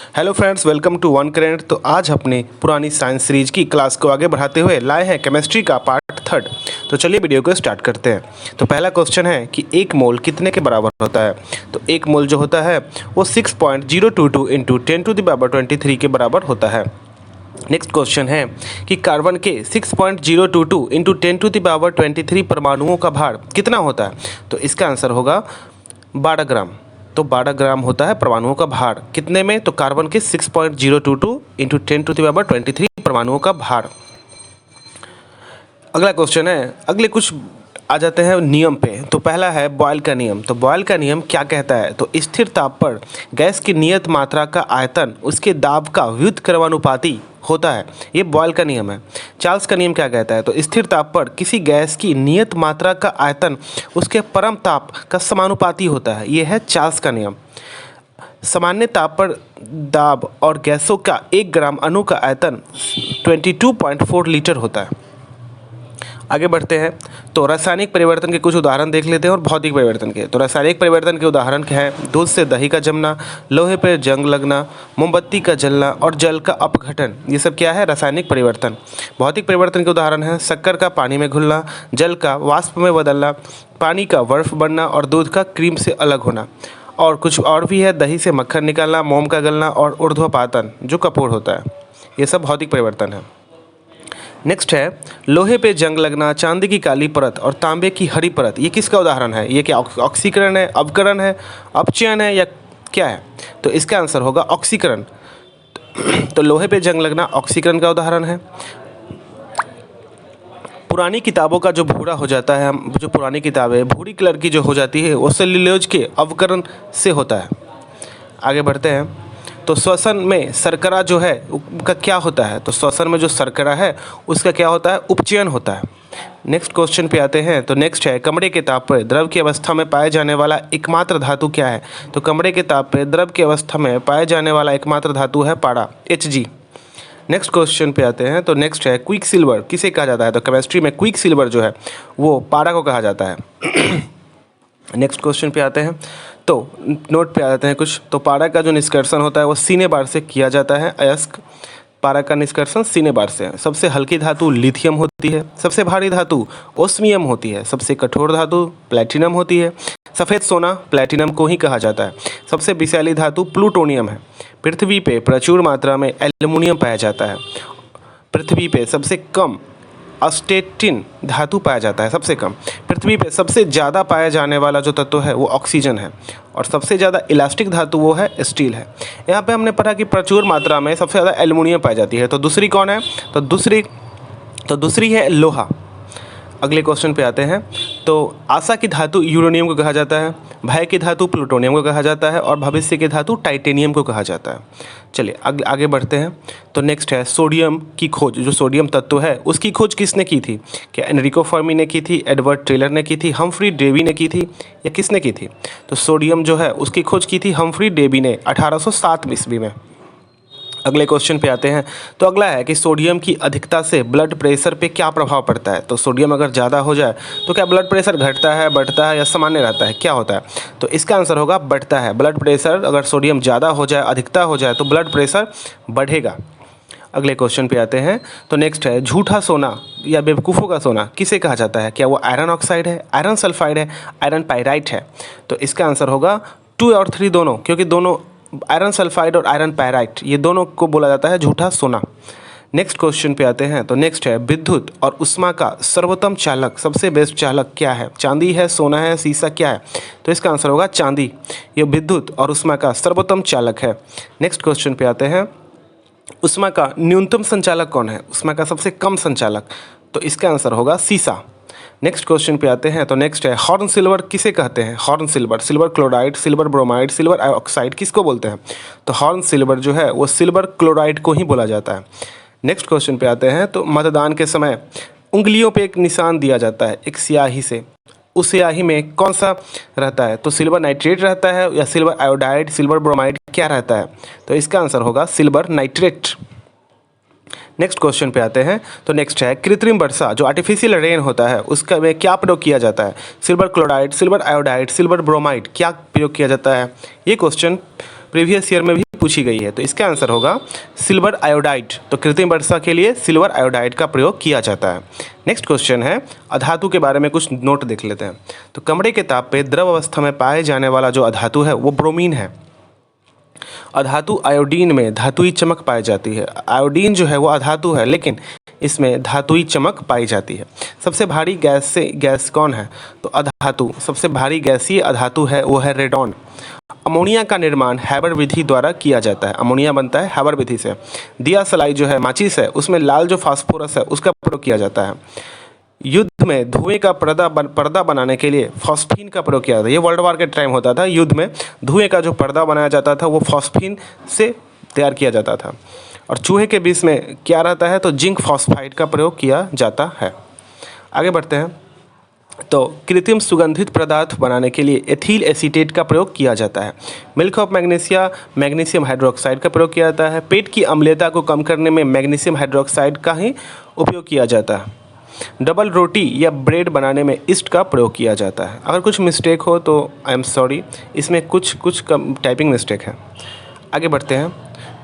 Hello friends, welcome to one current. तो आज अपने पुरानी साइंस सीरीज की क्लास को आगे बढ़ाते हुए लाए हैं केमिस्ट्री का पार्ट 3। तो चलिए वीडियो को स्टार्ट करते हैं। तो पहला क्वेश्चन है कि एक मोल कितने के बराबर होता है। तो एक मोल जो होता है वो 6.022 इंटू 10⁻23 के बराबर होता है। नेक्स्ट क्वेश्चन है कि कार्बन के 6.022 इंटू 10⁻23 परमाणुओं का भार कितना होता है। तो इसका आंसर होगा 12 ग्राम। तो 12 ग्राम होता है परमाणुओं का भार। कितने में? तो कार्बन के 6.022 इंटू 10⁻23 परमाणुओं का भार। अगला क्वेश्चन है, अगले कुछ आ जाते हैं नियम पे। तो पहला है बॉयल का नियम। तो बॉयल का नियम क्या कहता है? तो स्थिर ताप पर गैस की नियत मात्रा का आयतन उसके दाब का व्युत्क्रमानुपाती होता है। ये बॉयल का नियम है। चार्ल्स का नियम क्या कहता है? तो स्थिर ताप पर किसी गैस की नियत मात्रा का आयतन उसके परम ताप का समानुपाती होता है। ये है चार्ल्स का नियम। सामान्य ताप पर दाब और गैसों का 1 ग्राम अणु का आयतन 22.4 लीटर होता है। आगे बढ़ते हैं। तो रासायनिक परिवर्तन के कुछ उदाहरण देख लेते हैं और भौतिक परिवर्तन के। तो रासायनिक परिवर्तन के उदाहरण क्या है? दूध से दही का जमना, लोहे पर जंग लगना, मोमबत्ती का जलना और जल का अपघटन। ये सब क्या है? रासायनिक परिवर्तन। भौतिक परिवर्तन के उदाहरण हैं शक्कर का पानी में घुलना, जल का वाष्प में बदलना, पानी का बर्फ बनना और दूध का क्रीम से अलग होना। और कुछ और भी है, दही से मक्खन निकालना, मोम का गलना और ऊर्ध्वपातन जो कपूर होता है। ये सब भौतिक परिवर्तन है। नेक्स्ट है लोहे पे जंग लगना, चांदी की काली परत और तांबे की हरी परत। ये किसका उदाहरण है? ये क्या ऑक्सीकरण है, अवकरण है, अपचयन है या क्या है? तो इसका आंसर होगा ऑक्सीकरण। तो लोहे पे जंग लगना ऑक्सीकरण का उदाहरण है। पुरानी किताबों का जो भूरा हो जाता है, जो पुरानी किताबें भूरी कलर की जो हो जाती है वो सेल्यूलोज के अवकरण से होता है। आगे बढ़ते हैं। तो श्वसन में शर्करा जो है उसका क्या होता है? तो श्वसन में जो शर्करा है उसका क्या होता है? उपचयन होता है। नेक्स्ट क्वेश्चन पे आते हैं। तो नेक्स्ट है कमरे के ताप पर द्रव की अवस्था में पाए जाने वाला एकमात्र धातु क्या है? तो कमरे के ताप पर द्रव की अवस्था में पाए जाने वाला एकमात्र धातु है पारा, Hg। नेक्स्ट क्वेश्चन पे आते हैं। तो नेक्स्ट है क्विक सिल्वर किसे कहा जाता है? तो केमिस्ट्री में क्विक सिल्वर जो है वो पारा को कहा जाता है। नेक्स्ट क्वेश्चन पे आते हैं। तो नोट पे आ जाते हैं कुछ। तो पारा का जो निष्कर्षण होता है वो सीने बार से किया जाता है। अयस्क पारा का निष्कर्षण सीने बार से है। सबसे हल्की धातु लिथियम होती है। सबसे भारी धातु ओस्मियम होती है। सबसे कठोर धातु प्लैटिनम होती है। सफ़ेद सोना प्लैटिनम को ही कहा जाता है। सबसे विषैली धातु प्लूटोनियम है। पृथ्वी पे प्रचुर मात्रा में एल्युमिनियम पाया जाता है। पृथ्वी पे सबसे कम अस्टेटिन धातु पाया जाता है, सबसे कम। पृथ्वी पे सबसे ज़्यादा पाया जाने वाला जो तत्व है वो ऑक्सीजन है। और सबसे ज़्यादा इलास्टिक धातु वो है स्टील है। यहाँ पे हमने पढ़ा कि प्रचुर मात्रा में सबसे ज़्यादा एल्युमिनियम पाई जाती है। तो दूसरी कौन है? तो दूसरी है लोहा। अगले क्वेश्चन पे आते हैं। तो आशा की धातु यूरेनियम को कहा जाता है, भय की धातु प्लूटोनियम को कहा जाता है और भविष्य की धातु टाइटेनियम को कहा जाता है। चलिए आगे बढ़ते हैं। तो नेक्स्ट है सोडियम की खोज। जो सोडियम तत्व है उसकी खोज किसने की थी? क्या एनरिको फर्मी ने की थी, एडवर्ड टेलर ने की थी, हम्फ्री डेवी ने की थी या किसने की थी? तो सोडियम जो है उसकी खोज की थी हम्फ्री डेवी ने 1807 ईस्वी में। अगले क्वेश्चन पे आते हैं। तो अगला है कि सोडियम की अधिकता से ब्लड प्रेशर पे क्या प्रभाव पड़ता है? तो सोडियम अगर ज़्यादा हो जाए तो क्या ब्लड प्रेशर घटता है, बढ़ता है या सामान्य रहता है, क्या होता है? तो इसका आंसर होगा बढ़ता है। ब्लड प्रेशर अगर सोडियम ज़्यादा हो जाए, अधिकता हो जाए तो ब्लड प्रेशर बढ़ेगा। अगले क्वेश्चन पे आते हैं। तो नेक्स्ट है झूठा सोना या बेवकूफ़ों का सोना किसे कहा जाता है? क्या वो आयरन ऑक्साइड है, आयरन सल्फाइड है, आयरन पायराइट है? तो इसका आंसर होगा 2 और 3 दोनों, क्योंकि दोनों आयरन सल्फाइड और आयरन पायराइट ये दोनों को बोला जाता है झूठा सोना। नेक्स्ट क्वेश्चन पे आते हैं। तो नेक्स्ट है विद्युत और उष्मा का सर्वोत्तम चालक, सबसे बेस्ट चालक क्या है? चांदी है, सोना है, सीसा, क्या है? तो इसका आंसर होगा चांदी। ये विद्युत और उष्मा का सर्वोत्तम चालक है। नेक्स्ट क्वेश्चन पे आते हैं। उष्मा का न्यूनतम संचालक कौन है? उष्मा का सबसे कम संचालक, तो इसका आंसर होगा सीसा। नेक्स्ट क्वेश्चन पे आते हैं। तो नेक्स्ट है हॉर्न सिल्वर किसे कहते हैं? Horn silver, silver chloride, silver bromide, silver oxide किसको बोलते हैं? तो हॉर्न सिल्वर जो है वो सिल्वर क्लोराइड को ही बोला जाता है। नेक्स्ट क्वेश्चन पे आते हैं। तो मतदान के समय उंगलियों पे एक निशान दिया जाता है एक स्याही से, उस स्याही में कौन सा रहता है? तो सिल्वर नाइट्रेट रहता है या सिल्वर आयोडाइड, सिल्वर ब्रोमाइड, क्या रहता है? तो इसका आंसर होगा सिल्वर नाइट्रेट। नेक्स्ट क्वेश्चन पे आते हैं। तो नेक्स्ट है कृत्रिम वर्षा, जो आर्टिफिशियल रेन होता है उसका में क्या प्रयोग किया जाता है? Silver chloride, silver iodide, silver bromide, क्या प्रयोग किया जाता है? ये क्वेश्चन प्रीवियस ईयर में भी पूछी गई है। तो इसका आंसर होगा सिल्वर आयोडाइड। तो कृत्रिम वर्षा के लिए सिल्वर आयोडाइड का प्रयोग किया जाता है। नेक्स्ट क्वेश्चन है, अधातु के बारे में कुछ नोट देख लेते हैं। तो कमरे के ताप पे द्रव अवस्था में पाए जाने वाला जो अधातु है वो ब्रोमीन है। अधातु आयोडीन में धातुई चमक पाई जाती है। आयोडीन जो है वो अधातु है, लेकिन इसमें धातुई चमक पाई जाती है। सबसे भारी गैस कौन है? तो अधातु। सबसे भारी गैसीय अधातु है वो है रेडॉन। अमोनिया का निर्माण हैबर विधि द्वारा किया जाता है। अमोनिया बनता है हैबर विधि से। दिया सलाई जो है माचिस है, उसमें लाल जो फास्फोरस है उसका प्रयोग किया जाता है। युद्ध में धुएं का पर्दा बनाने के लिए फॉस्फीन का प्रयोग किया जाता है। ये वर्ल्ड वार के टाइम होता था। युद्ध में धुएं का जो पर्दा बनाया जाता था वो फॉस्फीन से तैयार किया जाता था। और चूहे के विष में क्या रहता है? तो जिंक फॉस्फाइड का प्रयोग किया जाता है। आगे बढ़ते हैं। तो कृत्रिम सुगंधित पदार्थ बनाने के लिए एथिल एसीटेट का प्रयोग किया जाता है। मिल्क ऑफ मैग्नीशियम हाइड्रोक्साइड का प्रयोग किया जाता है। पेट की अम्लता को कम करने में मैग्नीशियम हाइड्रोक्साइड का ही उपयोग किया जाता है। डबल रोटी या ब्रेड बनाने में ईस्ट का प्रयोग किया जाता है। अगर कुछ मिस्टेक हो तो आई एम सॉरी, इसमें कुछ कम टाइपिंग मिस्टेक है। आगे बढ़ते हैं।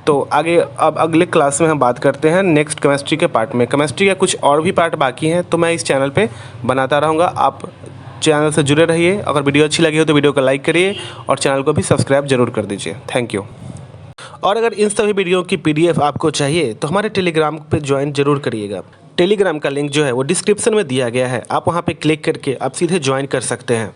तो आगे अब अगले क्लास में हम बात करते हैं नेक्स्ट केमिस्ट्री के पार्ट में। केमिस्ट्री के कुछ और भी पार्ट बाकी हैं, तो मैं इस चैनल पे बनाता रहूँगा। आप चैनल से जुड़े रहिए। अगर वीडियो अच्छी लगी हो तो वीडियो को लाइक करिए और चैनल को भी सब्सक्राइब जरूर कर दीजिए। Thank you. और अगर इन सभी वीडियो की PDF आपको चाहिए तो हमारे टेलीग्राम पे ज्वाइन जरूर करिएगा। टेलीग्राम का लिंक जो है वो डिस्क्रिप्शन में दिया गया है। आप वहाँ पे क्लिक करके आप सीधे ज्वाइन कर सकते हैं।